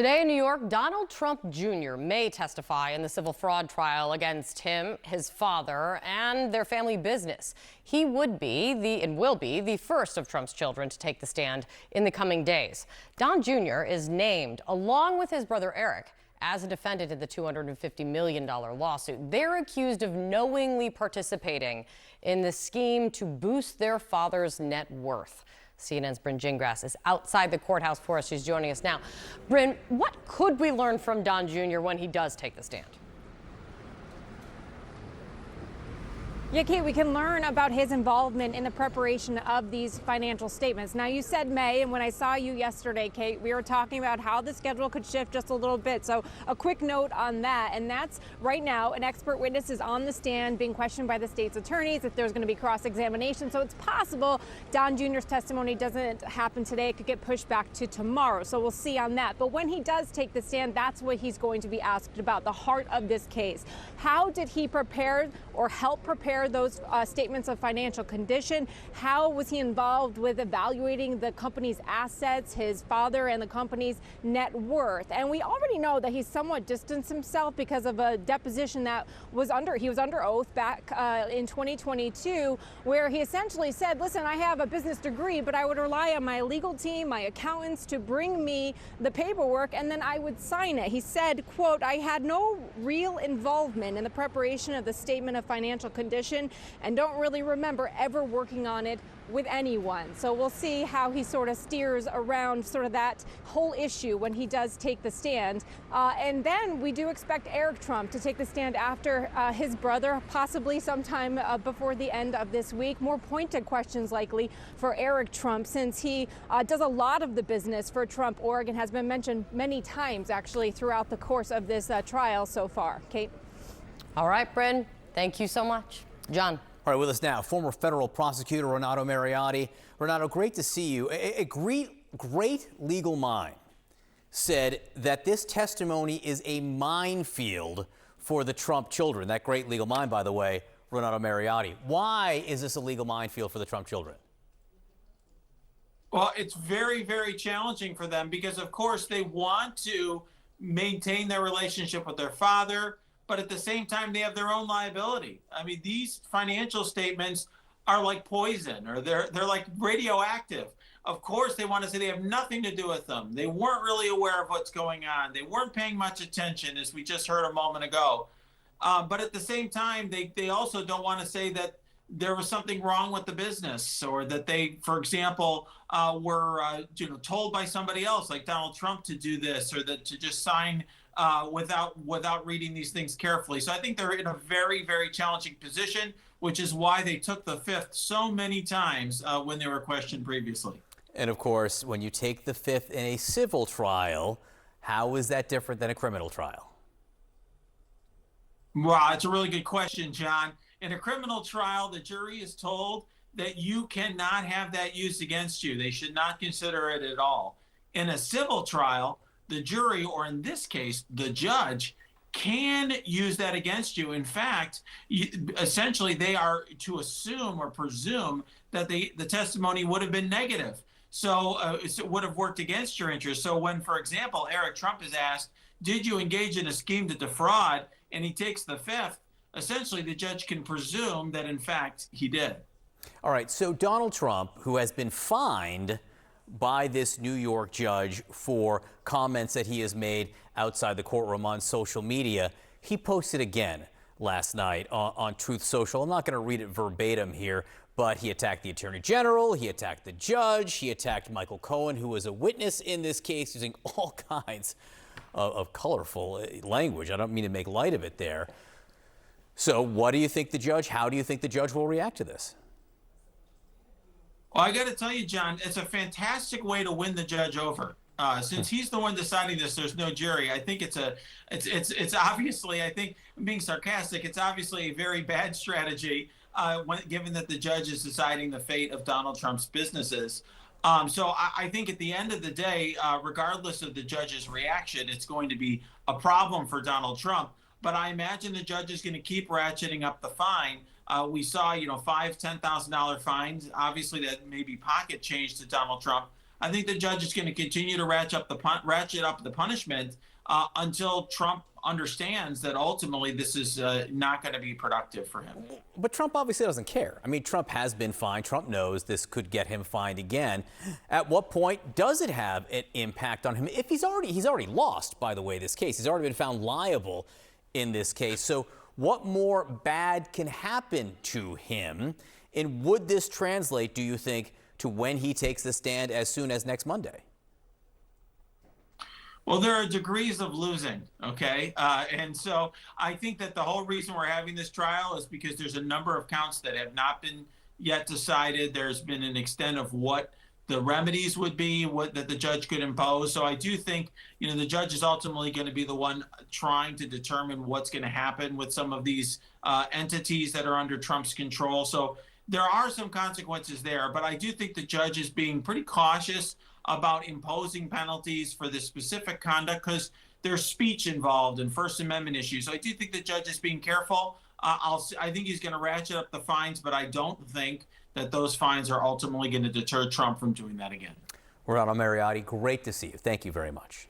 Today in New York, Donald Trump Jr. may testify in the civil fraud trial against him, his father, and their family business. He would be and will be the first of Trump's children to take the stand in the coming days. Don Jr. is named, along with his brother Eric, as a defendant in the $250 million lawsuit. They're accused of knowingly participating in the scheme to boost their father's net worth. CNN's Bryn Gingras is outside the courthouse for us. She's joining us now. Bryn, what could we learn from Don Jr. when he does take the stand? Yeah, Kate, we can learn about his involvement in the preparation of these financial statements. Now, you said May, and when I saw you yesterday, Kate, we were talking about how the schedule could shift just a little bit. So a quick note on that, and that's right now an expert witness is on the stand being questioned by the state's attorneys if there's going to be cross-examination. So it's possible Don Jr.'s testimony doesn't happen today. It could get pushed back to tomorrow. So we'll see on that. But when he does take the stand, that's what he's going to be asked about, the heart of this case. How did he prepare or help prepare those statements of financial condition? How was he involved with evaluating the company's assets, his father and the company's net worth? And we already know that he's somewhat distanced himself because of a deposition that he was under oath back in 2022, where he essentially said, listen, I have a business degree, but I would rely on my legal team, my accountants to bring me the paperwork, and then I would sign it. He said, quote, I had no real involvement in the preparation of the statement of financial condition and don't really remember ever working on it with anyone. So we'll see how he sort of steers around sort of that whole issue when he does take the stand. And then we do expect Eric Trump to take the stand after his brother, possibly sometime before the end of this week. More pointed questions likely for Eric Trump, since he does a lot of the business for Trump. Oregon has been mentioned many times, actually, throughout the course of this trial so far. Kate? All right, Bryn, thank you so much. John. All right, with us now, former federal prosecutor Renato Mariotti. Renato, great to see you. A great legal mind said that this testimony is a minefield for the Trump children. That great legal mind, by the way, Renato Mariotti. Why is this a legal minefield for the Trump children? Well, it's very, very challenging for them because, of course, they want to maintain their relationship with their father, but at the same time, they have their own liability. I mean, these financial statements are like poison, or they're like radioactive. Of course, they want to say they have nothing to do with them. They weren't really aware of what's going on. They weren't paying much attention, as we just heard a moment ago. But at the same time, they also don't want to say that there was something wrong with the business, or that they, for example, were told by somebody else, like Donald Trump, to do this, or that to just sign without reading these things carefully. So I think they're in a very, very challenging position, which is why they took the fifth so many times when they were questioned previously. And of course, when you take the fifth in a civil trial, how is that different than a criminal trial? Well, it's a really good question, John. In a criminal trial, the jury is told that you cannot have that used against you. They should not consider it at all. In a civil trial, the jury, or in this case, the judge, can use that against you. In fact, essentially, they are to assume or presume that the testimony would have been negative. So it would have worked against your interest. So when, for example, Eric Trump is asked, did you engage in a scheme to defraud? And he takes the fifth, essentially, the judge can presume that, in fact, he did. All right. So Donald Trump, who has been fined by this New York judge for comments that he has made outside the courtroom on social media, he posted again last night on Truth Social. I'm not going to read it verbatim here, but he attacked the Attorney General, he attacked the judge, he attacked Michael Cohen, who was a witness in this case, using all kinds of colorful language. I don't mean to make light of it there. So what do you think how do you think the judge will react to this? Well, I got to tell you, John, it's a fantastic way to win the judge over. Since he's the one deciding this, there's no jury. I think it's obviously, I think, I'm being sarcastic, it's obviously a very bad strategy given that the judge is deciding the fate of Donald Trump's businesses. So I think at the end of the day, regardless of the judge's reaction, it's going to be a problem for Donald Trump. But I imagine the judge is going to keep ratcheting up the fine. We saw, $5,000, $10,000 fines. Obviously, that may be pocket change to Donald Trump. I think the judge is going to continue to ratchet up the punishment until Trump understands that ultimately this is not going to be productive for him. But Trump obviously doesn't care. I mean, Trump has been fined. Trump knows this could get him fined again. At what point does it have an impact on him? If he's already lost, by the way, this case. He's already been found liable in this case. So what more bad can happen to him? And would this translate, do you think, to when he takes the stand as soon as next Monday? Well, there are degrees of losing, okay? And so I think that the whole reason we're having this trial is because there's a number of counts that have not been yet decided. There's been an extent of what the remedies would be, what that the judge could impose. So I do think, the judge is ultimately going to be the one trying to determine what's going to happen with some of these entities that are under Trump's control. So there are some consequences there, but I do think the judge is being pretty cautious about imposing penalties for this specific conduct because there's speech involved and First Amendment issues. So I do think the judge is being careful. I think he's going to ratchet up the fines, but I don't think that those fines are ultimately going to deter Trump from doing that again. Renato Mariotti, great to see you. Thank you very much.